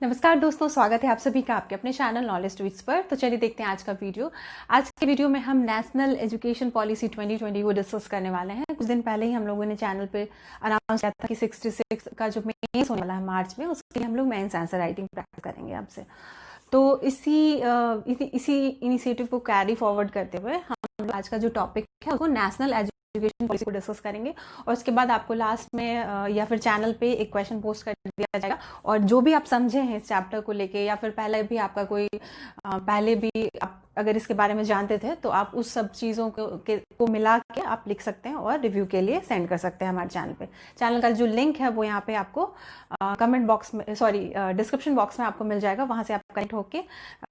नमस्कार दोस्तों, स्वागत है आप सभी का आपके अपने चैनल नॉलेज ट्वीट्स पर। तो चलिए देखते हैं आज का वीडियो। आज के वीडियो में हम नेशनल एजुकेशन पॉलिसी 2020 को डिस्कस करने वाले हैं। कुछ दिन पहले ही हम लोगों ने चैनल पे अनाउंस किया था कि 66 का जो मेंस होने वाला है मार्च में, उसके लिए हम लोग मेंस आंसर राइटिंग प्रैक्टिस करेंगे आपसे। तो इसी इनिशिएटिव को कैरी फॉरवर्ड करते हुए हम आज का जो टॉपिक है वो नेशनल एजुकेशन पॉलिसी को डिस्कस करेंगे और उसके बाद आपको लास्ट में या फिर चैनल पे एक क्वेश्चन पोस्ट कर दिया जाएगा और जो भी आप समझे हैं इस चैप्टर को लेके या फिर पहले भी आपका कोई पहले भी आप अगर इसके बारे में जानते थे तो आप उस सब चीज़ों को मिला के आप लिख सकते हैं और रिव्यू के लिए सेंड कर सकते हैं हमारे चैनल पे। चैनल का जो लिंक है वो यहाँ पे आपको कमेंट बॉक्स में डिस्क्रिप्शन बॉक्स में आपको मिल जाएगा, वहाँ से आप कनेक्ट होके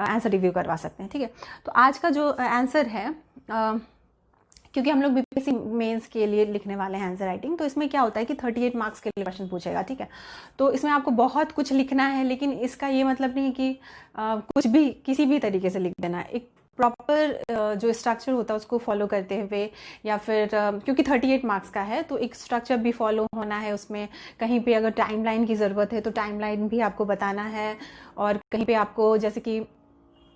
आंसर रिव्यू करवा सकते हैं। ठीक है, तो आज का जो आंसर है क्योंकि हम लोग बीपीएससी मेंस के लिए लिखने वाले हैं आंसर राइटिंग, तो इसमें क्या होता है कि 38 मार्क्स के लिए क्वेश्चन पूछेगा। ठीक है, तो इसमें आपको बहुत कुछ लिखना है, लेकिन इसका ये मतलब नहीं कि कुछ भी किसी भी तरीके से लिख देना है। एक प्रॉपर जो स्ट्रक्चर होता है उसको फॉलो करते हुए या फिर क्योंकि 38 मार्क्स का है तो एक स्ट्रक्चर भी फॉलो होना है उसमें। कहीं पे अगर टाइमलाइन की ज़रूरत है तो टाइमलाइन भी आपको बताना है और कहीं पे आपको जैसे कि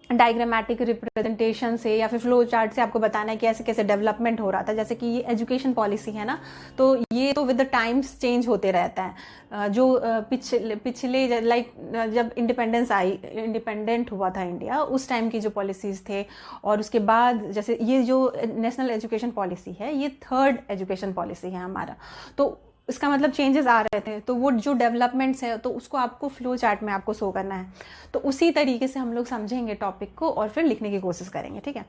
डायग्रामेटिक रिप्रेजेंटेशन से या फिर फ्लो चार्ट से आपको बताना है कि ऐसे कैसे डेवलपमेंट हो रहा था। जैसे कि ये एजुकेशन पॉलिसी है ना, तो ये तो विद द टाइम्स चेंज होते रहता है। जो पिछले लाइक जब इंडिपेंडेंट हुआ था इंडिया, उस टाइम की जो पॉलिसीज थे और उसके बाद जैसे ये जो नेशनल एजुकेशन पॉलिसी है ये 3rd एजुकेशन पॉलिसी है हमारा, तो इसका मतलब चेंजेस आ रहे थे, तो वो जो डेवलपमेंट्स है तो उसको आपको फ्लो चार्ट में आपको शो करना है। तो उसी तरीके से हम लोग समझेंगे टॉपिक को और फिर लिखने की कोशिश करेंगे। ठीक है,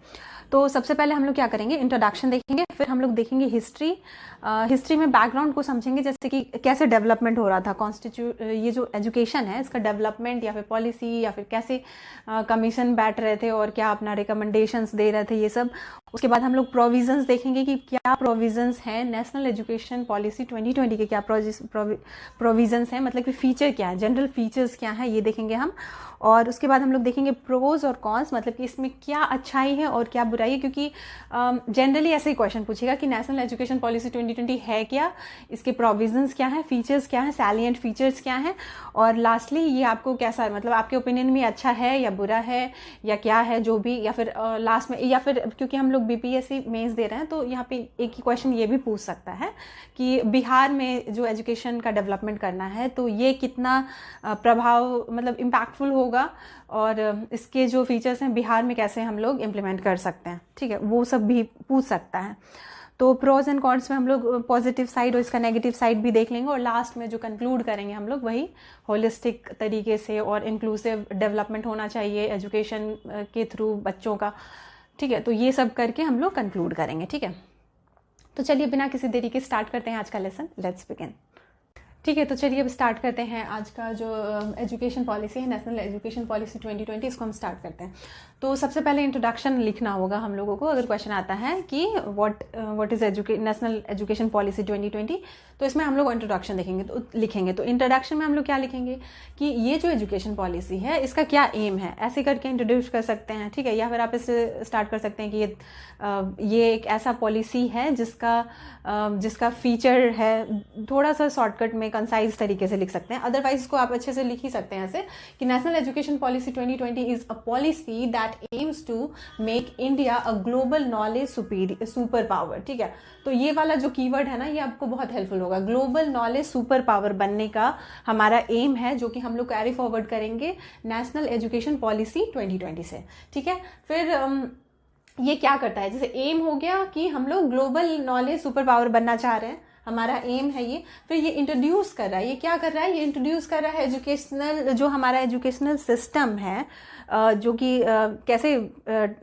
तो सबसे पहले हम लोग क्या करेंगे, इंट्रोडक्शन देखेंगे, फिर हम लोग देखेंगे हिस्ट्री में बैकग्राउंड को समझेंगे, जैसे कि कैसे डेवलपमेंट हो रहा था ये जो एजुकेशन है इसका डेवलपमेंट या फिर पॉलिसी या फिर कैसे कमीशन बैठ रहे थे और क्या अपना रिकमेंडेशंस दे रहे थे, ये सब। उसके बाद हम लोग प्रोविजंस देखेंगे कि क्या प्रोविजंस हैं नेशनल एजुकेशन पॉलिसी 2020 के, क्या प्रोविजंस हैं, मतलब कि फीचर क्या है, जनरल फीचर्स क्या है, ये देखेंगे हम। और उसके बाद हम लोग देखेंगे प्रोज और कॉन्स, मतलब कि इसमें क्या अच्छाई है और क्या बुराई है, क्योंकि जनरली ऐसे ही क्वेश्चन पूछेगा कि नेशनल एजुकेशन पॉलिसी 2020 है क्या, इसके प्रोविजंस क्या है, फीचर्स क्या है, सैलिएंट फीचर्स क्या है, और लास्टली ये आपको कैसा, मतलब आपके ओपिनियन में अच्छा है या बुरा है या क्या है, जो भी। या फिर लास्ट में, या फिर क्योंकि हम लोग बीपीएससी मेंस दे रहे हैं तो यहाँ पे एक ही क्वेश्चन ये भी पूछ सकता है कि बिहार में जो एजुकेशन का डेवलपमेंट करना है तो ये कितना प्रभाव, मतलब इम्पैक्टफुल होगा और इसके जो फीचर्स हैं बिहार में कैसे हम लोग इम्प्लीमेंट कर सकते हैं। ठीक है, वो सब भी पूछ सकता है। तो प्रोज एंड कॉन्स में हम लोग पॉजिटिव साइड और इसका नेगेटिव साइड भी देख लेंगे और लास्ट में जो कंक्लूड करेंगे हम लोग वही होलिस्टिक तरीके से और इंक्लूसिव डेवलपमेंट होना चाहिए एजुकेशन के थ्रू बच्चों का। ठीक है, तो ये सब करके हम लोग कंक्लूड करेंगे। ठीक है, तो चलिए बिना किसी देरी के स्टार्ट करते हैं आज का लेसन। Let's begin. ठीक है, तो चलिए अब स्टार्ट करते हैं आज का जो एजुकेशन पॉलिसी है, नेशनल एजुकेशन पॉलिसी 2020, इसको हम स्टार्ट करते हैं। तो सबसे पहले इंट्रोडक्शन लिखना होगा हम लोगों को। अगर क्वेश्चन आता है कि what is national education policy 2020, तो इसमें हम लोग इंट्रोडक्शन देखेंगे तो लिखेंगे। तो इंट्रोडक्शन में हम लोग क्या लिखेंगे कि ये जो एजुकेशन पॉलिसी है इसका क्या एम है, ऐसे करके इंट्रोड्यूस कर सकते हैं। ठीक है, या फिर आप इससे स्टार्ट कर सकते हैं कि ये एक ऐसा पॉलिसी है जिसका फीचर है, थोड़ा सा शॉर्टकट में कंसाइज तरीके से लिख सकते हैं। अदरवाइज इसको आप अच्छे से लिख ही सकते हैं ऐसे कि national education policy 2020 is a policy that aims to make India a global knowledge super power. ठीक है, तो ये वाला जो कीवर्ड है ना ये आपको बहुत हेल्पफुल होगा। ग्लोबल नॉलेज सुपर पावर बनने का हमारा एम है, जो कि हम लोग कैरी फॉरवर्ड करेंगे नेशनल एजुकेशन पॉलिसी 2020 से। ठीक है, फिर ये क्या करता है, जैसे एम हो गया कि हम लोग ग्लोबल नॉलेज सुपर पावर बनना चाह रहे हैं, हमारा एम है ये। फिर ये इंट्रोड्यूस कर रहा है, ये क्या कर रहा है, ये इंट्रोड्यूस कर रहा है एजुकेशनल, जो हमारा एजुकेशनल सिस्टम है, जो कि कैसे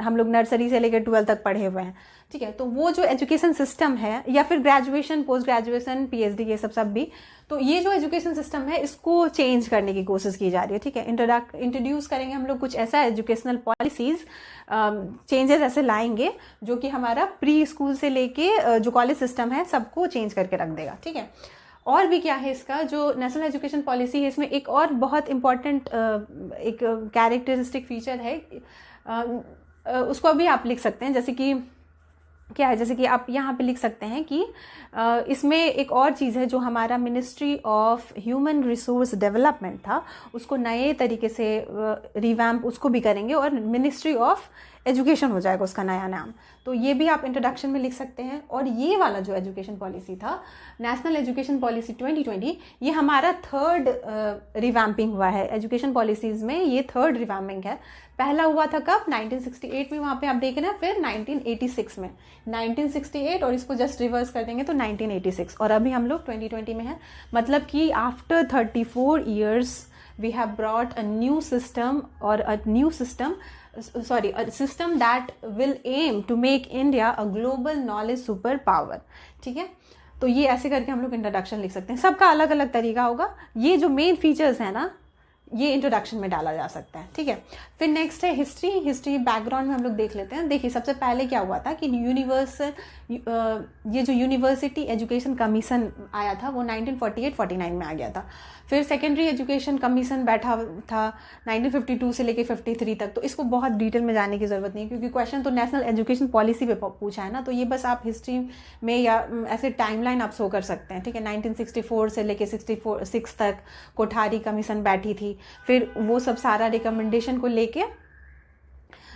हम लोग नर्सरी से लेकर 12 तक पढ़े हुए हैं। ठीक है, तो वो जो एजुकेशन सिस्टम है या फिर ग्रेजुएशन, पोस्ट ग्रेजुएशन, पीएचडी, ये सब भी, तो ये जो एजुकेशन सिस्टम है इसको चेंज करने की कोशिश की जा रही है। ठीक है, इंट्रोड्यूस करेंगे हम लोग कुछ ऐसा एजुकेशनल पॉलिसीज, चेंजेस ऐसे लाएंगे जो कि हमारा प्री स्कूल से लेके जो कॉलेज सिस्टम है सबको चेंज करके रख देगा। ठीक है, और भी क्या है इसका जो नेशनल एजुकेशन पॉलिसी है, इसमें एक और बहुत इंपॉर्टेंट एक कैरेक्टरिस्टिक फीचर है, उसको भी आप लिख सकते हैं, जैसे कि क्या है, जैसे कि आप यहाँ पे लिख सकते हैं कि इसमें एक और चीज़ है, जो हमारा ministry of human resource development था उसको नए तरीके से रिवैम्प उसको भी करेंगे, और मिनिस्ट्री ऑफ एजुकेशन हो जाएगा उसका नया नाम। तो ये भी आप इंट्रोडक्शन में लिख सकते हैं। और ये वाला जो एजुकेशन पॉलिसी था, नेशनल एजुकेशन पॉलिसी 2020, ये हमारा थर्ड रिवैम्पिंग हुआ है एजुकेशन पॉलिसीज़ में। ये थर्ड रिवैम्पिंग है। पहला हुआ था कब? 1968 में, वहाँ पे आप देख रहे हैं। फिर 1986 में, 1968 और इसको जस्ट रिवर्स कर देंगे तो 1986, और अभी हम लोग 2020 में हैं। मतलब कि after 34 years we have brought a new system, or a new system, a system that will aim to make India a global knowledge super power। ठीक है, तो ये ऐसे करके हम लोग इंट्रोडक्शन लिख सकते हैं। सबका अलग अलग तरीका होगा। ये जो मेन फीचर्स है ना, ये इंट्रोडक्शन में डाला जा सकता है। ठीक है, फिर नेक्स्ट है हिस्ट्री। हिस्ट्री बैकग्राउंड में हम लोग देख लेते हैं। देखिए, सबसे पहले क्या हुआ था कि ये जो यूनिवर्सिटी एजुकेशन कमीशन आया था वो 1948-49 में आ गया था। फिर सेकेंडरी एजुकेशन कमीशन बैठा था 1952 से लेके 53 तक। तो इसको बहुत डिटेल में जाने की ज़रूरत नहीं, क्योंकि क्वेश्चन तो नेशनल एजुकेशन पॉलिसी पे पूछा है ना, तो ये बस आप हिस्ट्री में या ऐसे टाइमलाइन आप शो कर सकते हैं। ठीक है, 1964 से लेके 66 तक कोठारी कमीशन बैठी थी। फिर वो सब सारा रिकमेंडेशन को लेके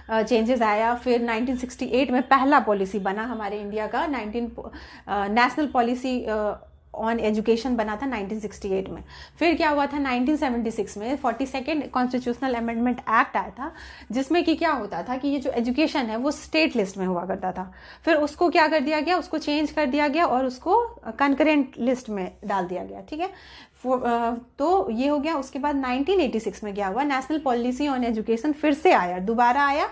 चेंजेस आया। फिर 1968 में पहला पॉलिसी बना हमारे इंडिया का, नेशनल पॉलिसी ऑन एजुकेशन बना था 1968 में। फिर क्या हुआ था 1976 में 42nd कॉन्स्टिट्यूशनल अमेंडमेंट एक्ट आया था, जिसमें कि क्या होता था कि ये जो एजुकेशन है वो स्टेट लिस्ट में हुआ करता था। फिर उसको क्या कर दिया गया, उसको चेंज कर दिया गया और उसको कंकरेंट लिस्ट में डाल दिया गया। ठीक है, तो ये हो गया। उसके बाद 1986 में क्या हुआ, नेशनल पॉलिसी ऑन एजुकेशन फिर से आया, दोबारा आया,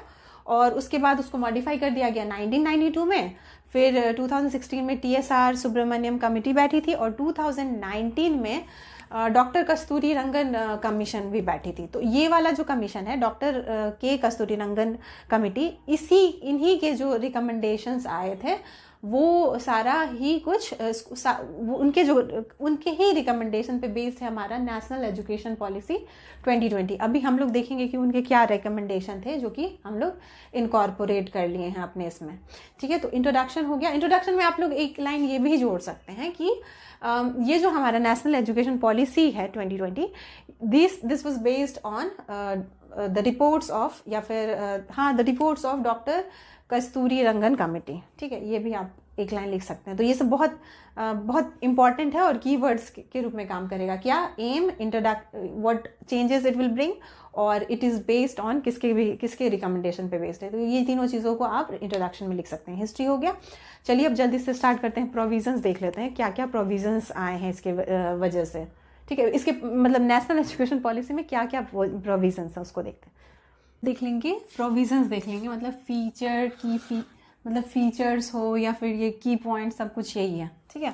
और उसके बाद उसको मॉडिफाई कर दिया गया 1992 में। फिर 2016 में TSR सुब्रमण्यम कमेटी बैठी थी, और 2019 में डॉक्टर कस्तूरी रंगन कमीशन भी बैठी थी। तो ये वाला जो कमीशन है, डॉक्टर के कस्तूरी रंगन कमेटी, इन्हीं के जो रिकमेंडेशंस आए थे वो सारा ही कुछ उनके ही रिकमेंडेशन पे बेस्ड है हमारा नेशनल एजुकेशन पॉलिसी 2020। अभी हम लोग देखेंगे कि उनके क्या रिकमेंडेशन थे जो कि हम लोग इनकॉर्पोरेट कर लिए हैं अपने इसमें। ठीक है, तो इंट्रोडक्शन हो गया। इंट्रोडक्शन में आप लोग एक लाइन ये भी जोड़ सकते हैं कि ये जो हमारा नेशनल एजुकेशन पॉलिसी है 2020, this was based on the reports of, या फिर the reports of doctor Kasturi Rangan committee. ठीक है, ये भी आप एक लाइन लिख सकते हैं। तो ये सब बहुत इंपॉर्टेंट है और कीवर्ड्स के रूप में काम करेगा। क्या? Um, what changes it will bring, और इट इज़ बेस्ड ऑन किसके रिकमेंडेशन पे बेस्ड है। तो ये तीनों चीज़ों को आप इंट्रोडक्शन में लिख सकते हैं। हिस्ट्री हो गया। चलिए अब जल्दी से स्टार्ट करते हैं। प्रोविजंस देख लेते हैं, क्या क्या प्रोविजंस आए हैं इसके वजह से। ठीक है, इसके मतलब नेशनल एजुकेशन पॉलिसी में क्या क्या प्रोविजंस हैं उसको देखते हैं, देख लेंगे। प्रोविजंस देख लेंगे, मतलब मतलब फीचर्स हो या फिर ये की पॉइंट, सब कुछ यही है। ठीक है,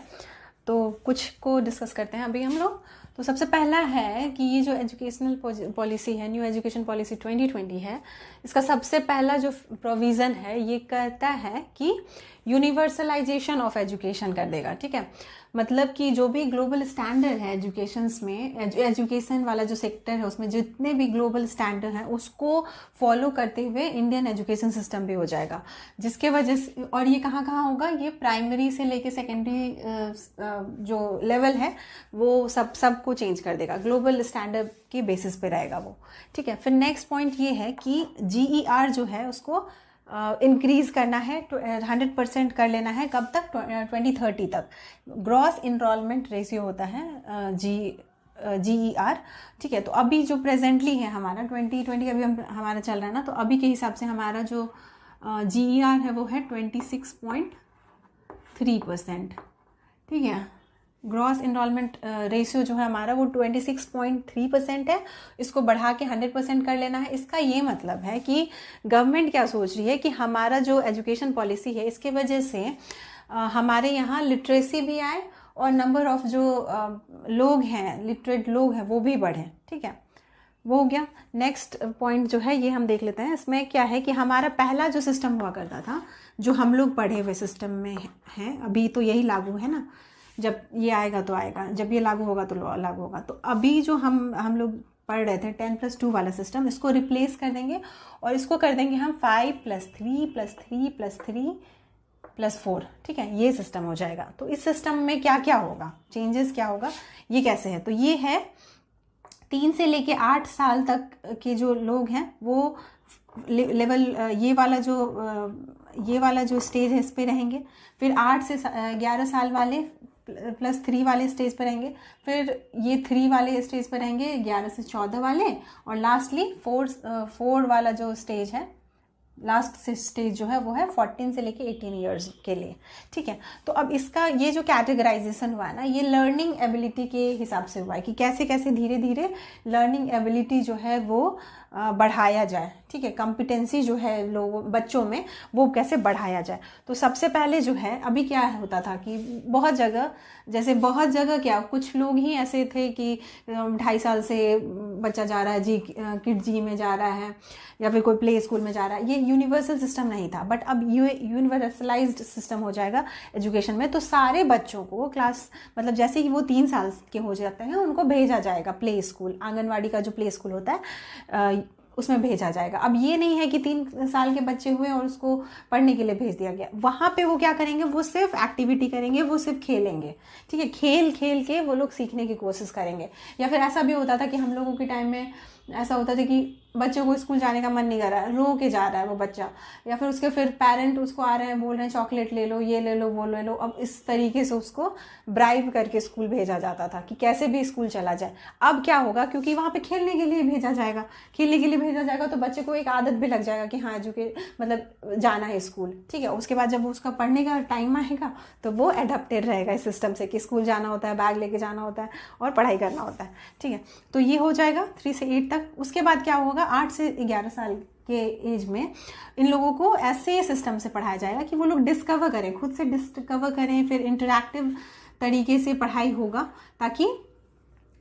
तो कुछ को डिस्कस करते हैं अभी हम लोग। तो सबसे पहला है कि ये जो एजुकेशनल पॉलिसी है, न्यू एजुकेशन पॉलिसी 2020 है, इसका सबसे पहला जो प्रोविज़न है ये कहता है कि यूनिवर्सलाइजेशन ऑफ एजुकेशन कर देगा। ठीक है, मतलब कि जो भी ग्लोबल स्टैंडर्ड है एजुकेशंस में, एजुकेशन वाला जो सेक्टर है उसमें जितने भी ग्लोबल स्टैंडर्ड हैं उसको फॉलो करते हुए इंडियन एजुकेशन सिस्टम भी हो जाएगा, जिसके वजह से, और ये कहाँ कहाँ होगा, ये प्राइमरी से लेके सेकेंडरी जो लेवल है वो सबको चेंज कर देगा, ग्लोबल स्टैंडर्ड के बेसिस पे रहेगा वो। ठीक है, फिर नेक्स्ट पॉइंट ये है कि GER जो है उसको इंक्रीज करना है, 100% कर लेना है। कब तक? 2030 तक। ग्रॉस इनरोलमेंट रेशियो होता है GER। ठीक है, तो अभी जो प्रेजेंटली है हमारा 2020 अभी हमारा चल रहा है ना, तो अभी के हिसाब से हमारा जो GER है वो है 26.3%। ठीक है, ग्रॉस इनरोलमेंट रेशियो जो है हमारा वो 26.3% है। इसको बढ़ा के 100% कर लेना है। इसका ये मतलब है कि गवर्नमेंट क्या सोच रही है कि हमारा जो एजुकेशन पॉलिसी है इसके वजह से हमारे यहाँ लिटरेसी भी आए और नंबर ऑफ जो लोग हैं, लिटरेट लोग हैं, वो भी बढ़े। ठीक है, वो हो गया। नेक्स्ट पॉइंट जो है ये हम देख लेते हैं। इसमें क्या है कि हमारा पहला जो सिस्टम हुआ करता था, जो हम लोग पढ़े हुए सिस्टम में हैं, अभी तो यही लागू है ना, जब ये आएगा तो आएगा, जब ये लागू होगा तो लागू होगा। तो अभी जो हम लोग पढ़ रहे थे 10+2 वाला सिस्टम, इसको रिप्लेस कर देंगे और इसको कर देंगे हम 5+3+3+3+3 +4, ठीक है, ये सिस्टम हो जाएगा। तो इस सिस्टम में क्या क्या होगा, चेंजेस क्या होगा, ये कैसे है, तो ये है 3 से लेके 8 साल तक के जो लोग हैं वो लेवल ये वाला जो स्टेज है इस पे रहेंगे। फिर 8 से 11 साल वाले +3 वाले स्टेज पर रहेंगे। फिर ये 3 वाले स्टेज पर रहेंगे, 11 से 14 वाले। और लास्टली 4 वाला जो स्टेज है, लास्ट स्टेज जो है वो है 14 से लेके 18 ईयर्स के लिए, ठीक है। तो अब इसका ये जो कैटेगराइजेशन हुआ है ना, ये लर्निंग एबिलिटी के हिसाब से हुआ है कि कैसे कैसे धीरे धीरे लर्निंग एबिलिटी जो है वो बढ़ाया जाए, ठीक है। कॉम्पिटेंसी जो है लोगों बच्चों में वो कैसे बढ़ाया जाए। तो सबसे पहले जो है, अभी क्या होता था कि बहुत जगह क्या, कुछ लोग ही ऐसे थे कि 2.5 साल से बच्चा जा रहा है किड जी में जा रहा है, या फिर कोई प्ले स्कूल में जा रहा है, ये यूनिवर्सल सिस्टम नहीं था। बट अब यूनिवर्सलाइज्ड सिस्टम हो जाएगा एजुकेशन में। तो सारे बच्चों को क्लास मतलब जैसे कि वो 3 साल के हो जाते हैं उनको भेजा जाएगा प्ले स्कूल, आंगनवाड़ी का जो प्ले स्कूल होता है उसमें भेजा जाएगा। अब ये नहीं है कि 3 साल के बच्चे हुए और उसको पढ़ने के लिए भेज दिया गया। वहाँ पे वो क्या करेंगे, वो सिर्फ एक्टिविटी करेंगे, वो सिर्फ खेलेंगे, ठीक है। खेल खेल के वो लोग सीखने की कोशिश करेंगे। या फिर ऐसा भी होता था कि हम लोगों के टाइम में ऐसा होता था कि बच्चों को स्कूल जाने का मन नहीं कर रहा है, रो के जा रहा है वो बच्चा, या फिर उसके फिर पेरेंट उसको आ रहे हैं बोल रहे हैं चॉकलेट ले लो, ये ले लो, वो ले लो। अब इस तरीके से उसको ब्राइब करके स्कूल भेजा जाता था कि कैसे भी स्कूल चला जाए। अब क्या होगा, क्योंकि वहाँ पे खेलने के लिए भेजा जाएगा तो बच्चे को एक आदत भी लग जाएगा कि हाँ मतलब जाना है स्कूल, ठीक है। उसके बाद जब उसका पढ़ने का टाइम आएगा तो वो एडप्टेड रहेगा इस सिस्टम से कि स्कूल जाना होता है, बैग लेके जाना होता है और पढ़ाई करना होता है, ठीक है। तो ये हो जाएगा 3 से 8 तक। उसके बाद क्या होगा, 8 से 11 साल के एज में इन लोगों को ऐसे सिस्टम से पढ़ाया जाएगा कि वो लोग डिस्कवर करें, खुद से डिस्कवर करें। फिर इंटरैक्टिव तरीके से पढ़ाई होगा ताकि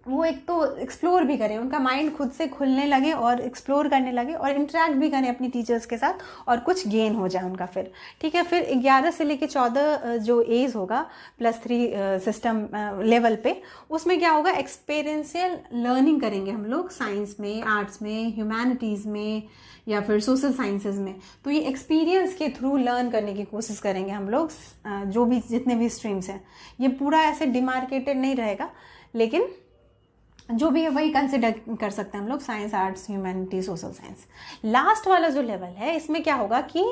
वो एक तो एक्सप्लोर भी करें, उनका माइंड खुद से खुलने लगे और एक्सप्लोर करने लगे और इंटरेक्ट भी करें अपनी टीचर्स के साथ और कुछ गेन हो जाए उनका फिर, ठीक है। फिर 11 से लेके 14 जो एज होगा +3 सिस्टम लेवल पे, उसमें क्या होगा, एक्सपीरियंशियल लर्निंग करेंगे हम लोग साइंस में, आर्ट्स में, ह्यूमैनिटीज़ में या फिर सोशल साइंसेज में। तो ये एक्सपीरियंस के थ्रू लर्न करने की कोशिश करेंगे हम लोग, जो भी जितने भी स्ट्रीम्स हैं। ये पूरा ऐसे डिमार्केटेड नहीं रहेगा, लेकिन जो भी है वही कंसिडर कर सकते हैं हम लोग, science, arts, humanity, social science. Last वाला जो लेवल है इसमें क्या होगा कि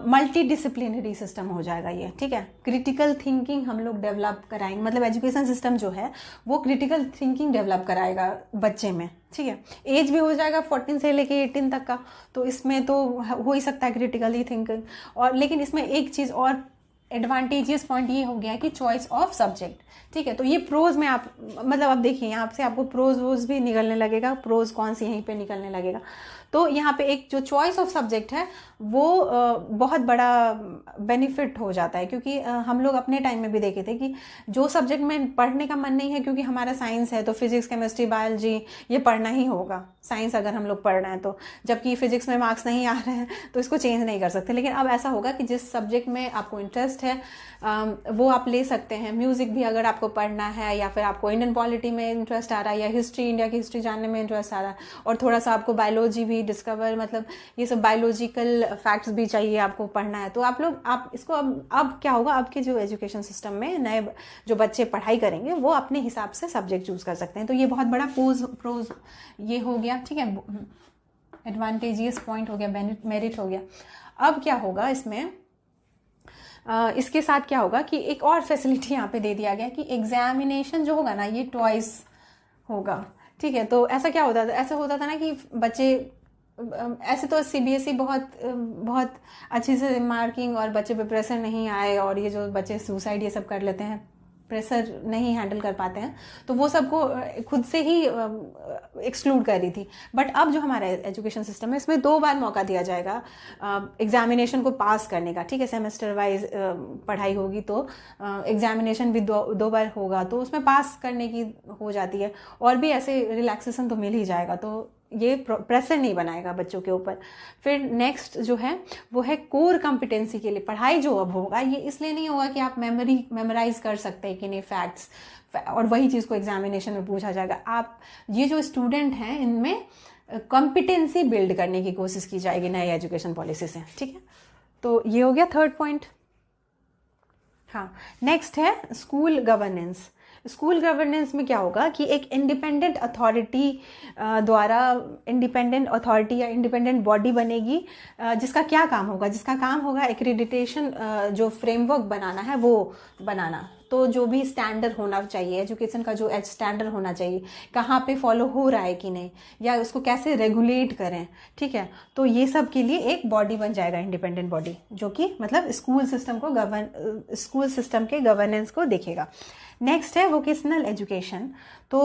मल्टी डिसिप्लिनरी सिस्टम हो जाएगा ये, ठीक है। क्रिटिकल थिंकिंग हम लोग डेवलप कराएंगे, मतलब एजुकेशन सिस्टम जो है वो क्रिटिकल थिंकिंग डेवलप कराएगा बच्चे में, ठीक है। एज भी हो जाएगा 14 से लेके 18 तक का, तो इसमें तो हो ही सकता है क्रिटिकली थिंकिंग। और लेकिन इसमें एक चीज़ और एडवांटेजियस पॉइंट ये हो गया कि चॉइस ऑफ सब्जेक्ट, ठीक है। तो ये प्रोज में आप मतलब अब देखिए यहाँ से आपको प्रोज वोज भी निकलने लगेगा, प्रोज कौन सी यहीं पे निकलने लगेगा। तो यहाँ पे एक जो चॉइस ऑफ सब्जेक्ट है वो बहुत बड़ा बेनिफिट हो जाता है, क्योंकि हम लोग अपने टाइम में भी देखे थे कि जो सब्जेक्ट में पढ़ने का मन नहीं है, क्योंकि हमारा साइंस है तो फिजिक्स, केमिस्ट्री, बायोलॉजी ये पढ़ना ही होगा, साइंस अगर हम लोग पढ़ रहे हैं तो। जबकि फिजिक्स में मार्क्स नहीं आ रहे हैं तो इसको चेंज नहीं कर सकते। लेकिन अब ऐसा होगा कि जिस सब्जेक्ट में आपको इंटरेस्ट है वो आप ले सकते हैं। म्यूज़िक भी अगर आपको पढ़ना है, या फिर आपको इंडियन पॉलिटी में इंटरेस्ट आ रहा है, या हिस्ट्री, इंडिया की हिस्ट्री जानने में इंटरेस्ट आ रहा है, और थोड़ा सा आपको बायोलॉजी भी डिस्कवर, मतलब ये सब बायोलॉजिकल फैक्ट्स भी चाहिए आपको पढ़ना है, तो आप इसको अब क्या होगा, आपके जो एजुकेशन सिस्टम में नए जो बच्चे पढ़ाई करेंगे वो अपने हिसाब से सब्जेक्ट चूज कर सकते हैं। तो ये बहुत बड़ा प्रोज ये हो गया, ठीक है, एडवांटेजियस पॉइंट हो गया, मेरिट हो गया। अब क्या होगा इसमें, इसके साथ क्या होगा कि एक और फैसिलिटी यहाँ पे दे दिया गया कि एग्जामिनेशन जो होगा ना ये ट्वाइस होगा, ठीक है। तो ऐसा क्या होता था, ऐसा होता था ना कि बच्चे ऐसे तो सीबीएसई बहुत अच्छे से मार्किंग और बच्चे पे प्रेशर नहीं आए, और ये जो बच्चे सुसाइड ये सब कर लेते हैं, प्रेशर नहीं हैंडल कर पाते हैं, तो वो सबको खुद से ही एक्सक्लूड कर रही थी। बट अब जो हमारा एजुकेशन सिस्टम है इसमें 2 बार मौका दिया जाएगा एग्जामिनेशन को पास करने का, ठीक है। सेमेस्टर वाइज पढ़ाई होगी तो एग्जामिनेशन भी दो बार होगा, तो उसमें पास करने की हो जाती है, और भी ऐसे रिलैक्सेशन तो मिल ही जाएगा, तो ये प्रेशर नहीं बनाएगा बच्चों के ऊपर। फिर नेक्स्ट जो है वो है कोर कॉम्पिटेंसी के लिए पढ़ाई जो अब होगा, ये इसलिए नहीं होगा कि आप मेमोराइज कर सकते हैं कि नहीं फैक्ट्स, और वही चीज़ को एग्जामिनेशन में पूछा जाएगा। आप ये जो स्टूडेंट हैं इनमें कॉम्पिटेंसी बिल्ड करने की कोशिश की जाएगी नए एजुकेशन पॉलिसी से, ठीक है। तो ये हो गया 3rd पॉइंट। हाँ, नेक्स्ट है स्कूल गवर्नेंस। स्कूल गवर्नेंस में क्या होगा कि एक इंडिपेंडेंट अथॉरिटी द्वारा इंडिपेंडेंट अथॉरिटी या इंडिपेंडेंट बॉडी बनेगी, जिसका क्या काम होगा, जिसका काम होगा एक्रेडिटेशन जो फ्रेमवर्क बनाना है वो बनाना। तो जो भी स्टैंडर्ड होना चाहिए, एजुकेशन का जो स्टैंडर्ड होना चाहिए, कहाँ पे फॉलो हो रहा है कि नहीं, या उसको कैसे रेगुलेट करें, ठीक है। तो ये सब के लिए एक बॉडी बन जाएगा, इंडिपेंडेंट बॉडी, जो कि मतलब स्कूल सिस्टम के गवर्नेंस को देखेगा। नेक्स्ट है वोकेशनल एजुकेशन। तो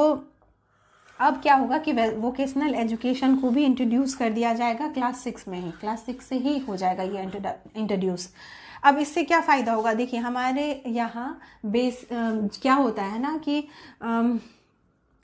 अब क्या होगा कि वोकेशनल एजुकेशन को भी इंट्रोड्यूस कर दिया जाएगा क्लास 6 में ही, क्लास 6 से ही हो जाएगा ये इंट्रोड्यूस। अब इससे क्या फ़ायदा होगा, देखिए हमारे यहाँ बेस क्या होता है ना कि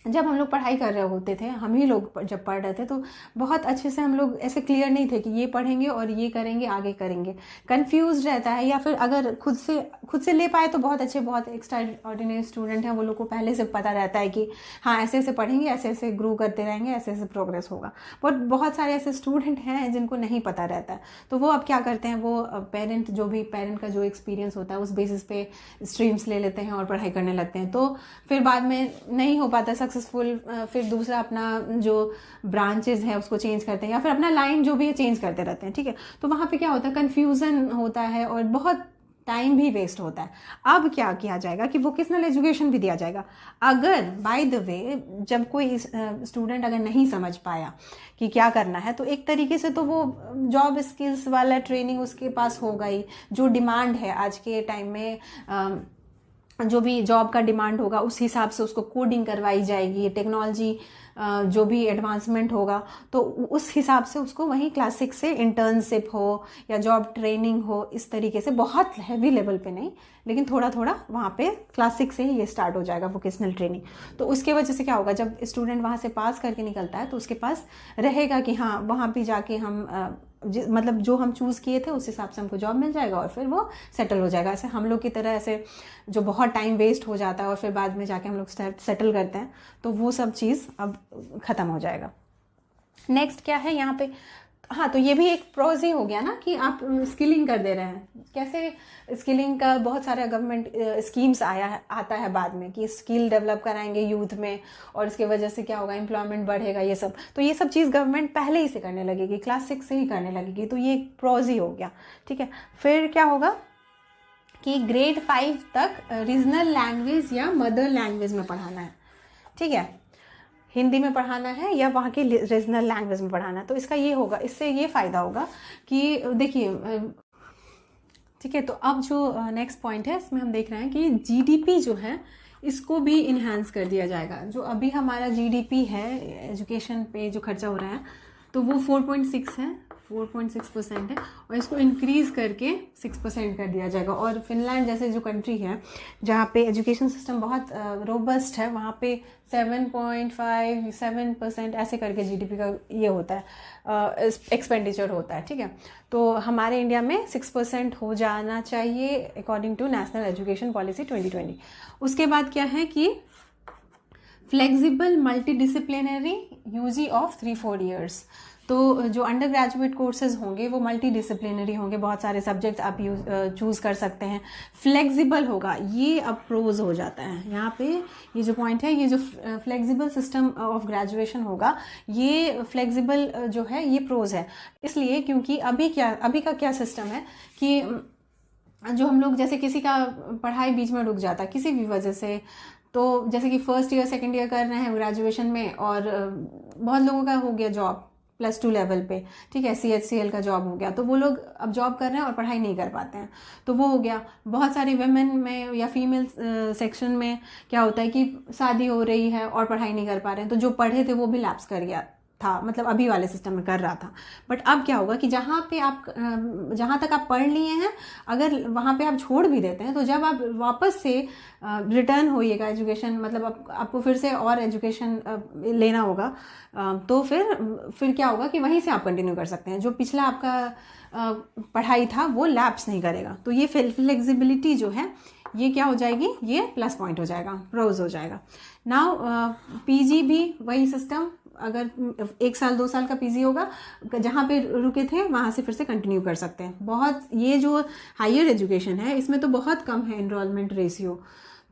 जब हम लोग पढ़ाई कर रहे होते थे, हम ही लोग जब पढ़ रहे थे, तो बहुत अच्छे से हम लोग ऐसे क्लियर नहीं थे कि ये पढ़ेंगे और ये करेंगे, आगे करेंगे। कंफ्यूज रहता है, या फिर अगर खुद से ले पाए तो बहुत अच्छे, बहुत एक्स्ट्रा ऑर्डिनरी स्टूडेंट हैं, वो लोग को पहले से पता रहता है कि हाँ ऐसे ऐसे पढ़ेंगे, ऐसे ऐसे ग्रो करते रहेंगे, ऐसे ऐसे प्रोग्रेस होगा। बट बहुत सारे ऐसे स्टूडेंट हैं जिनको नहीं पता रहता है, तो वो अब क्या करते हैं, वो पेरेंट का जो एक्सपीरियंस होता है उस बेसिस पे स्ट्रीम्स ले लेते हैं और पढ़ाई करने लगते हैं। तो फिर बाद में नहीं हो पाता सक्सेसफुल, फिर दूसरा अपना जो ब्रांचेस है उसको चेंज करते हैं, या फिर अपना लाइन जो भी है चेंज करते रहते हैं, ठीक है। तो वहाँ पे क्या होता है, कन्फ्यूज़न होता है और बहुत टाइम भी वेस्ट होता है। अब क्या किया जाएगा कि वोकेशनल एजुकेशन भी दिया जाएगा। अगर बाय द वे जब कोई स्टूडेंट अगर नहीं समझ पाया कि क्या करना है, तो एक तरीके से तो वो जॉब स्किल्स वाला ट्रेनिंग उसके पास होगा ही। जो डिमांड है आज के टाइम में, जो भी जॉब का डिमांड होगा उस हिसाब से उसको कोडिंग करवाई जाएगी, टेक्नोलॉजी जो भी एडवांसमेंट होगा तो उस हिसाब से उसको वहीं क्लास 6 से इंटर्नशिप हो या जॉब ट्रेनिंग हो, इस तरीके से बहुत हैवी लेवल पे नहीं, लेकिन थोड़ा थोड़ा वहाँ पे क्लास 6 से ही ये स्टार्ट हो जाएगा वोकेशनल ट्रेनिंग। तो उसके वजह से क्या होगा, जब स्टूडेंट वहाँ से पास करके निकलता है तो उसके पास रहेगा कि हाँ वहाँ पे जाके हम मतलब जो हम चूज़ किए थे उस हिसाब से हमको जॉब मिल जाएगा और फिर वो सेटल हो जाएगा। ऐसे हम लोग की तरह ऐसे जो बहुत टाइम वेस्ट हो जाता है और फिर बाद में जाके हम लोग सेटल करते हैं, तो वो सब चीज़ अब ख़त्म हो जाएगा। नेक्स्ट क्या है यहाँ पे, हाँ तो ये भी एक प्रोज ही हो गया ना कि आप स्किलिंग कर दे रहे हैं। कैसे स्किलिंग का बहुत सारा गवर्नमेंट स्कीम्स आता है बाद में कि स्किल डेवलप कराएंगे यूथ में, और इसके वजह से क्या होगा, एम्प्लॉयमेंट बढ़ेगा, ये सब। तो ये सब चीज़ गवर्नमेंट पहले ही से करने लगेगी, क्लास 6 से ही करने लगेगी, तो ये एक प्रोज ही हो गया, ठीक है। फिर क्या होगा कि ग्रेड 5 तक रीजनल लैंग्वेज या मदर लैंग्वेज में पढ़ाना है, ठीक है, हिंदी में पढ़ाना है या वहाँ की रीजनल लैंग्वेज में पढ़ाना है। तो इसका ये होगा, इससे ये फ़ायदा होगा कि देखिए, ठीक है। तो अब जो नेक्स्ट पॉइंट है इसमें हम देख रहे हैं कि जीडीपी जो है इसको भी इन्हांस कर दिया जाएगा। जो अभी हमारा जीडीपी है एजुकेशन पे जो खर्चा हो रहा है, तो वो 4.6 है, 4.6% है, और इसको इंक्रीज़ करके 6% कर दिया जाएगा। और फिनलैंड जैसे जो कंट्री है जहाँ पे एजुकेशन सिस्टम बहुत रोबस्ट है, वहाँ पे 7.5-7% ऐसे करके जीडीपी का ये होता है, एक्सपेंडिचर होता है, ठीक है। तो हमारे इंडिया में 6% हो जाना चाहिए according to national education policy 2020। उसके बाद क्या है कि flexible multidisciplinary UG of 3-4 years. तो जो अंडर ग्रेजुएट कोर्सेज होंगे वो मल्टी डिसिप्लिनरी होंगे, बहुत सारे सब्जेक्ट्स आप चूज़ कर सकते हैं। फ्लेक्सिबल होगा, ये अब प्रोज हो जाता है यहाँ पे। ये जो पॉइंट है, ये जो फ्लेक्सिबल सिस्टम ऑफ ग्रेजुएशन होगा, ये फ्लेक्सिबल जो है ये प्रोज है, इसलिए क्योंकि अभी का क्या सिस्टम है कि जो हम लोग जैसे किसी का पढ़ाई बीच में रुक जाता है किसी भी वजह से, तो जैसे कि फर्स्ट ईयर सेकेंड ईयर कर रहे हैं ग्रेजुएशन में, और बहुत लोगों का हो गया जॉब +2 लेवल पे, ठीक है, CHCL का जॉब हो गया, तो वो लोग अब जॉब कर रहे हैं और पढ़ाई नहीं कर पाते हैं, तो वो हो गया। बहुत सारे वुमेन में या फीमेल सेक्शन में क्या होता है कि शादी हो रही है और पढ़ाई नहीं कर पा रहे हैं, तो जो पढ़े थे वो भी लैप्स कर गया था, मतलब अभी वाले सिस्टम में कर रहा था। बट अब क्या होगा कि जहाँ तक आप पढ़ लिए हैं, अगर वहाँ पे आप छोड़ भी देते हैं, तो जब आप वापस से रिटर्न होइएगा एजुकेशन, मतलब आपको फिर से और एजुकेशन लेना होगा, तो फिर क्या होगा कि वहीं से आप कंटिन्यू कर सकते हैं। जो पिछला आपका पढ़ाई था वो लैप्स नहीं करेगा। तो ये फ्लेक्सिबिलिटी जो है ये क्या हो जाएगी, ये प्लस पॉइंट हो जाएगा, प्रोज हो जाएगा। नाउ पीजी भी वही सिस्टम, अगर 1 साल 2 साल का पीजी होगा, जहाँ पे रुके थे वहाँ से फिर से कंटिन्यू कर सकते हैं। बहुत ये जो हायर एजुकेशन है इसमें तो बहुत कम है एनरोलमेंट रेशियो,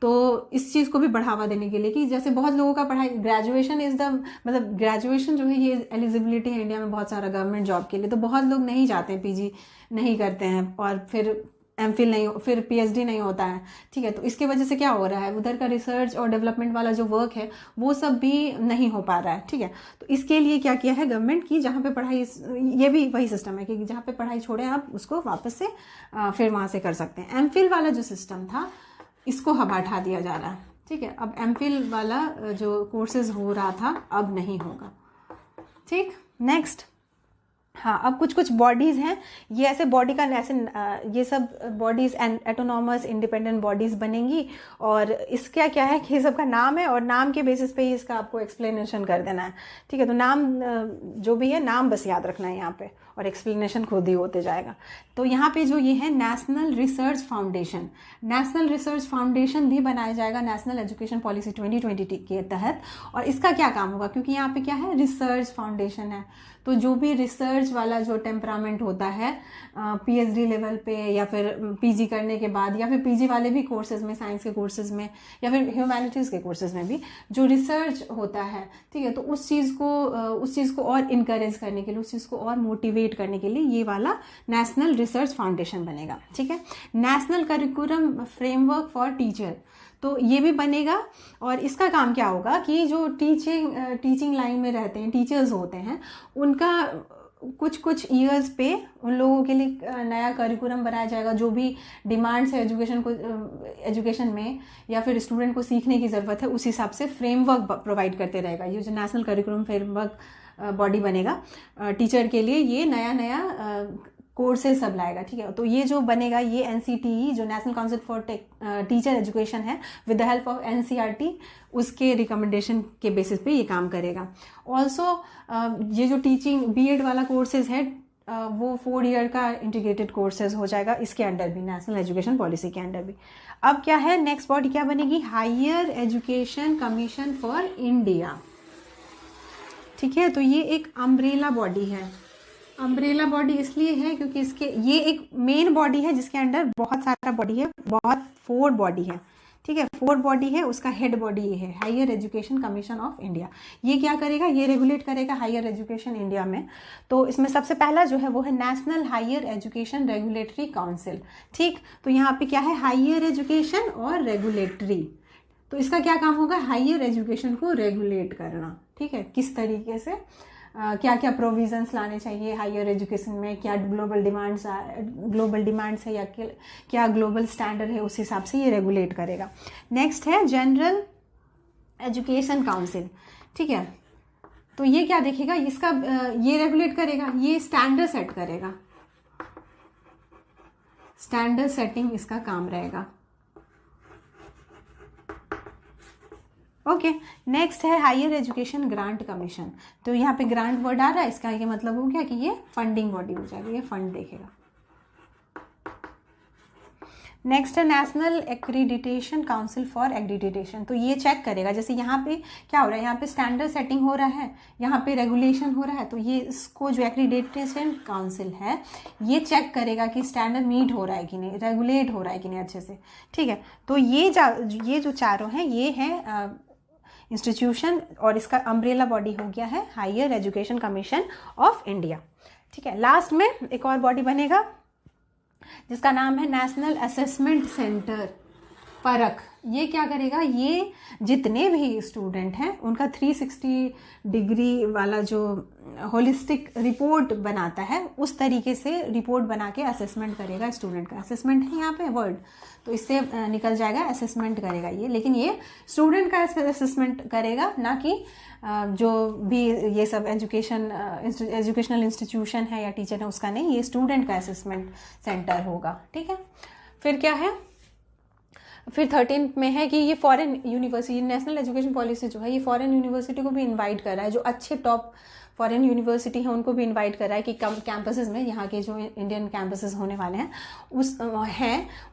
तो इस चीज़ को भी बढ़ावा देने के लिए कि जैसे बहुत लोगों का पढ़ाई ग्रेजुएशन इज़ द मतलब ग्रेजुएशन जो है ये एलिजिबिलिटी है इंडिया में बहुत सारा गवर्नमेंट जॉब के लिए, तो बहुत लोग नहीं जाते हैं, पीजी नहीं करते हैं और फिर एमफिल नहीं, फिर पीएचडी नहीं होता है, ठीक है। तो इसके वजह से क्या हो रहा है, उधर का रिसर्च और डेवलपमेंट वाला जो वर्क है वो सब भी नहीं हो पा रहा है, ठीक है। तो इसके लिए क्या किया है गवर्नमेंट की, जहाँ पे पढ़ाई, ये भी वही सिस्टम है कि जहाँ पे पढ़ाई छोड़े आप उसको वापस से फिर वहाँ से कर सकते हैं। एमफिल वाला जो सिस्टम था इसको हटा दिया जा रहा है, ठीक है। अब एमफिल वाला जो कोर्सेज हो रहा था अब नहीं होगा, ठीक। नेक्स्ट, हाँ, अब कुछ कुछ बॉडीज़ हैं, ये ऐसे बॉडी का ऐसे ये सब बॉडीज़ एटोनॉमस इंडिपेंडेंट बॉडीज़ बनेंगी, और इसका क्या है कि ये सब का नाम है और नाम के बेसिस पे ही इसका आपको एक्सप्लेनेशन कर देना है, ठीक है। तो नाम जो भी है नाम बस याद रखना है यहाँ पे, और एक्सप्लेनेशन खुद ही होते जाएगा। तो यहाँ पे जो ये है national research foundation, national research foundation भी बनाया जाएगा नेशनल एजुकेशन पॉलिसी 2020 के तहत। और इसका क्या काम होगा, क्योंकि यहाँ पे क्या है रिसर्च फाउंडेशन है, तो जो भी रिसर्च वाला जो टेम्परामेंट होता है पीएचडी लेवल पे या फिर पीजी करने के बाद, या फिर पीजी वाले भी कोर्सेज में, साइंस के कोर्सेज में या फिर ह्यूमैनिटीज़ के कोर्सेज में भी जो रिसर्च होता है, ठीक है, तो उस चीज़ को और इनकरेज करने के लिए, उस चीज़ को और मोटिवेट करने के लिए ये वाला नेशनल रिसर्च फाउंडेशन बनेगा, ठीक है। National curriculum framework for teacher, तो ये भी बनेगा। और इसका काम क्या होगा कि जो टीचिंग लाइन में रहते हैं, टीचर्स होते हैं, उनका कुछ ईयर्स पे उन लोगों के लिए नया करिकुलम बनाया जाएगा, जो भी डिमांड्स है एजुकेशन में या फिर स्टूडेंट को सीखने की ज़रूरत है, उस हिसाब से फ्रेमवर्क प्रोवाइड करते रहेगा। ये जो नेशनल करिकुलम फ्रेमवर्क बॉडी बनेगा टीचर के लिए, ये नया कोर्सेज सब लाएगा, ठीक है। तो ये जो बनेगा ये एनसीटीई जो national council for teacher education है, with the help of NCERT, उसके रिकमेंडेशन के बेसिस पे ये काम करेगा। ऑल्सो ये जो टीचिंग बीएड वाला कोर्सेज है वो 4 ईयर का इंटीग्रेटेड कोर्सेज हो जाएगा इसके अंडर भी, नेशनल एजुकेशन पॉलिसी के अंडर भी। अब क्या है नेक्स्ट बॉडी क्या बनेगी, higher education commission for India, ठीक है। तो ये एक अम्ब्रेला बॉडी है। अम्ब्रेला बॉडी इसलिए है क्योंकि ये एक मेन बॉडी है जिसके अंडर बहुत सारा बॉडी है, 4 बॉडी है, ठीक है। 4 बॉडी है, उसका हेड बॉडी ये है higher education commission of India. ये क्या करेगा, ये रेगुलेट करेगा हायर एजुकेशन इंडिया में। तो इसमें सबसे पहला जो है वो है national higher education regulatory council, ठीक। तो यहाँ पे क्या है, हायर एजुकेशन और रेगुलेटरी, तो इसका क्या काम होगा, हायर एजुकेशन को रेगुलेट करना, ठीक है। किस तरीके से क्या क्या प्रोविजंस लाने चाहिए हायर एजुकेशन में, क्या ग्लोबल डिमांड्स है या क्या ग्लोबल स्टैंडर्ड है, उस हिसाब से ये रेगुलेट करेगा। नेक्स्ट है जनरल एजुकेशन काउंसिल, ठीक है। तो ये क्या देखेगा, इसका ये रेगुलेट करेगा, ये स्टैंडर्ड सेट करेगा, स्टैंडर्ड सेटिंग इसका काम रहेगा, ओके। नेक्स्ट है हायर एजुकेशन ग्रांट कमीशन। तो यहाँ पे ग्रांट वर्ड आ रहा है, इसका ये मतलब हो गया कि ये फंडिंग बॉडी हो जाएगी, ये फंड देखेगा। नेक्स्ट है national accreditation council for accreditation, तो ये चेक करेगा, जैसे यहाँ पे क्या हो रहा है, यहाँ पे स्टैंडर्ड सेटिंग हो रहा है, यहाँ पे रेगुलेशन हो रहा है, तो ये इसको जो एक्रीडिटेशन काउंसिल है ये चेक करेगा कि स्टैंडर्ड मीट हो रहा है कि नहीं, रेगुलेट हो रहा है कि नहीं अच्छे से, ठीक है। तो ये जो चारों हैं ये है इंस्टीट्यूशन, और इसका अम्ब्रेला बॉडी हो गया है higher education commission of India, ठीक है। लास्ट में एक और बॉडी बनेगा जिसका नाम है नेशनल असेसमेंट सेंटर, परख। ये क्या करेगा, ये जितने भी स्टूडेंट हैं उनका 360 डिग्री वाला जो होलिस्टिक रिपोर्ट बनाता है उस तरीके से रिपोर्ट बना के असेसमेंट करेगा स्टूडेंट का। असेसमेंट है यहाँ पे वर्ड, तो इससे निकल जाएगा असेसमेंट करेगा ये, लेकिन ये स्टूडेंट का असेसमेंट करेगा, ना कि जो भी ये सब एजुकेशनल इंस्टीट्यूशन है या टीचर है उसका नहीं, ये स्टूडेंट का असेसमेंट सेंटर होगा, ठीक है। फिर क्या है, फिर 13 में है कि ये foreign university, national education policy जो है ये फॉरेन यूनिवर्सिटी को भी इनवाइट कर रहा है, जो अच्छे टॉप फॉरेन यूनिवर्सिटी है उनको भी इनवाइट करा है कि कैंपसेस में, यहाँ के जो इंडियन कैंपसेस होने वाले हैं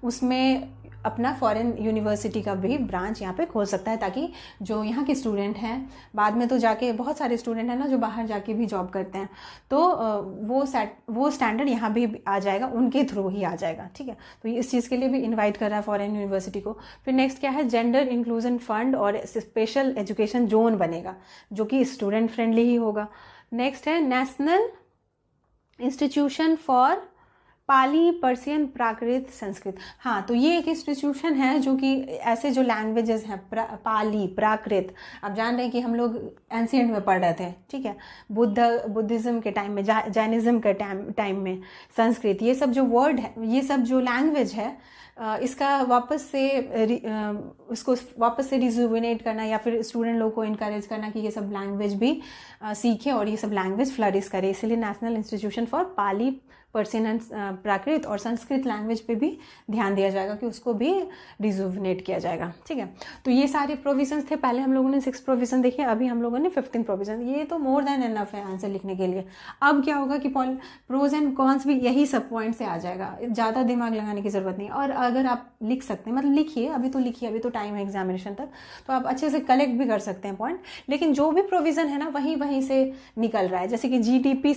उसमें अपना फॉरेन यूनिवर्सिटी का भी ब्रांच यहाँ पे खोल सकता है, ताकि जो यहाँ के स्टूडेंट हैं, बाद में तो जाके बहुत सारे स्टूडेंट हैं ना जो बाहर जाके भी जॉब करते हैं, तो वो स्टैंडर्ड यहाँ भी आ जाएगा, उनके थ्रू ही आ जाएगा। ठीक है, तो इस चीज़ के लिए भी इन्वाइट कर रहा है फॉरेन यूनिवर्सिटी को। फिर नेक्स्ट क्या है, जेंडर इंक्लूजन फंड और स्पेशल एजुकेशन जोन बनेगा जो कि स्टूडेंट फ्रेंडली ही होगा। नेक्स्ट है national institution for Pali, Persian, Prakrit, Sanskrit. हाँ, तो ये एक इंस्टीट्यूशन है जो कि ऐसे जो लैंग्वेजेस हैं, पाली, प्राकृत, आप जान रहे हैं कि हम लोग एंशिएंट में पढ़ रहे थे, ठीक है, बुद्धिज्म के टाइम में, जैनिज्म के टाइम में, संस्कृत, ये सब जो वर्ड है, ये सब जो लैंग्वेज है, इसका इसको वापस से रिजुविनेट करना या फिर स्टूडेंट लोग को इनकरेज करना कि ये सब लैंग्वेज भी सीखे और ये सब लैंग्वेज फ्लरिश करे। इसलिए national institution for Pali, Persian and Prakrit और संस्कृत लैंग्वेज पे भी ध्यान दिया जाएगा कि उसको भी रिजुविनेट किया जाएगा। ठीक है, तो ये सारे प्रोविजंस थे। पहले हम लोगों ने 6 प्रोविजन देखे, अभी हम लोगों ने 15 प्रोविजन। ये तो मोर देन एनफ है आंसर लिखने के लिए। अब क्या होगा कि प्रोज एंड कॉन्स भी यही सब पॉइंट से आ जाएगा, ज़्यादा दिमाग लगाने की ज़रूरत नहीं। और अगर आप लिख सकते हैं, मतलब लिखिए, अभी तो टाइम है एग्जामिनेशन तक, तो आप अच्छे से कलेक्ट भी कर सकते हैं पॉइंट। लेकिन जो भी प्रोविजन है ना वहीं से निकल रहा है। जैसे कि GDP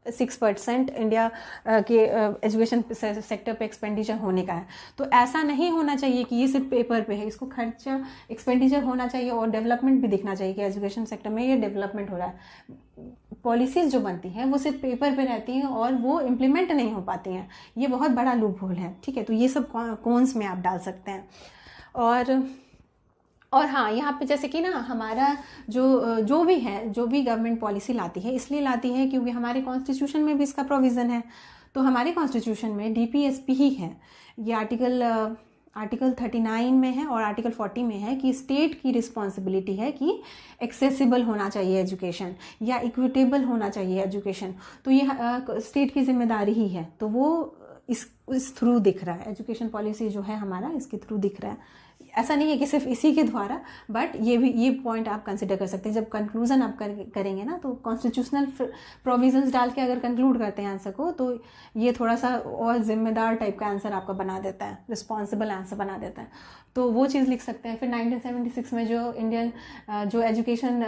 6% इंडिया के एजुकेशन सेक्टर पे एक्सपेंडिचर होने का है, तो ऐसा नहीं होना चाहिए कि ये सिर्फ पेपर पे है। इसको खर्चा, एक्सपेंडिचर होना चाहिए और डेवलपमेंट भी दिखना चाहिए कि एजुकेशन सेक्टर में ये डेवलपमेंट हो रहा है। पॉलिसीज जो बनती हैं वो सिर्फ पेपर पे रहती हैं और वो इम्प्लीमेंट नहीं हो पाती हैं। ये बहुत बड़ा लूप होल है। ठीक है, तो ये सब कॉन्स में आप डाल सकते हैं। और हाँ, यहाँ पे जैसे कि ना हमारा जो भी गवर्नमेंट पॉलिसी लाती है, इसलिए लाती है क्योंकि हमारे कॉन्स्टिट्यूशन में भी इसका प्रोविज़न है। तो हमारे कॉन्स्टिट्यूशन में DPSP ही है। ये आर्टिकल 39 में है और आर्टिकल 40 में है कि स्टेट की रिस्पॉन्सिबिलिटी है कि एक्सेसिबल होना चाहिए एजुकेशन या इक्विटेबल होना चाहिए एजुकेशन। तो ये स्टेट की जिम्मेदारी ही है। तो वो इस थ्रू दिख रहा है, एजुकेशन पॉलिसी जो है हमारा इसके थ्रू दिख रहा है। ऐसा नहीं है कि सिर्फ इसी के द्वारा, बट ये पॉइंट आप कंसिडर कर सकते हैं। जब कंक्लूजन आप करेंगे ना, तो कॉन्स्टिट्यूशनल प्रोविजंस डाल के अगर कंक्लूड करते हैं आंसर को, तो ये थोड़ा सा और जिम्मेदार टाइप का आंसर आपका बना देता है, रिस्पॉन्सिबल आंसर बना देता है। तो वो चीज़ लिख सकते हैं। फिर 1976 में जो इंडियन जो एजुकेशन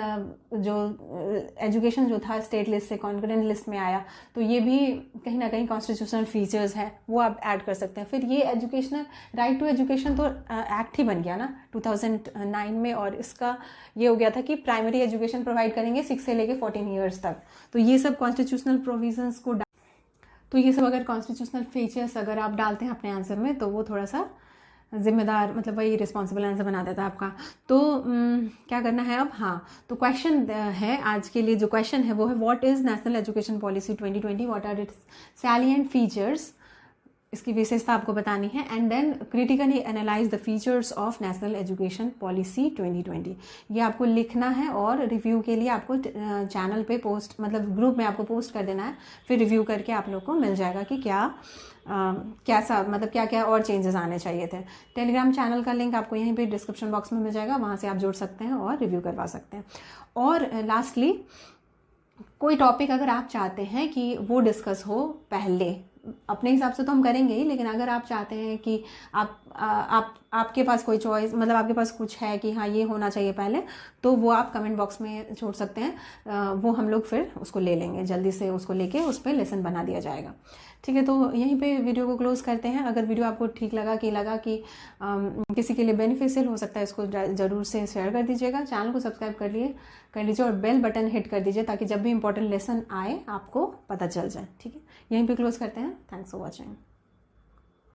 जो था स्टेट लिस्ट से कॉन्करेंट लिस्ट में आया, तो ये भी कहीं ना कहीं कॉन्स्टिट्यूशनल फीचर्स है, वो आप ऐड कर सकते हैं। फिर ये एजुकेशनल राइट टू एजुकेशन तो एक्ट ही बन गया ना 2009 में, और इसका ये हो गया था कि प्राइमरी एजुकेशन प्रोवाइड करेंगे 6 से लेके 14 ईयर्स तक। तो ये सब कॉन्स्टिट्यूशनल प्रोविजंस को तो ये सब अगर कॉन्स्टिट्यूशनल फीचर्स अगर आप डालते हैं अपने आंसर में, तो वो थोड़ा सा जिम्मेदार, मतलब वही रिस्पॉन्सिबल आंसर बना देता है आपका। तो क्या करना है अब? हाँ, तो क्वेश्चन है आज के लिए, जो क्वेश्चन है वो है what is national education policy 2020, what are its salient features, इसकी विशेषता आपको बतानी है। And then critically analyse the features of national education policy 2020, ये आपको लिखना है और रिव्यू के लिए आपको चैनल पे पोस्ट, मतलब ग्रुप में आपको पोस्ट कर देना है। फिर रिव्यू करके आप लोग को मिल जाएगा कि कैसा, मतलब क्या क्या और चेंजेस आने चाहिए थे। टेलीग्राम चैनल का लिंक आपको यहीं पे डिस्क्रिप्शन बॉक्स में मिल जाएगा, वहाँ से आप जुड़ सकते हैं और रिव्यू करवा सकते हैं। और लास्टली, कोई टॉपिक अगर आप चाहते हैं कि वो डिस्कस हो पहले, अपने हिसाब से तो हम करेंगे ही, लेकिन अगर आप चाहते हैं कि आपके पास कोई चॉइस, मतलब आपके पास कुछ है कि हाँ ये होना चाहिए पहले, तो वो आप कमेंट बॉक्स में छोड़ सकते हैं। वो हम लोग फिर उसको ले लेंगे, जल्दी से उसको लेके उस पर लेसन बना दिया जाएगा। ठीक है, तो यहीं पे वीडियो को क्लोज करते हैं। अगर वीडियो आपको ठीक लगा कि किसी के लिए बेनिफिशियल हो सकता है, इसको ज़रूर से शेयर कर दीजिएगा। चैनल को सब्सक्राइब कर लीजिए और बेल बटन हिट कर दीजिए, ताकि जब भी इंपॉर्टेंट लेसन आए आपको पता चल जाए। ठीक है, यहीं पे क्लोज करते हैं। Thanks for watching.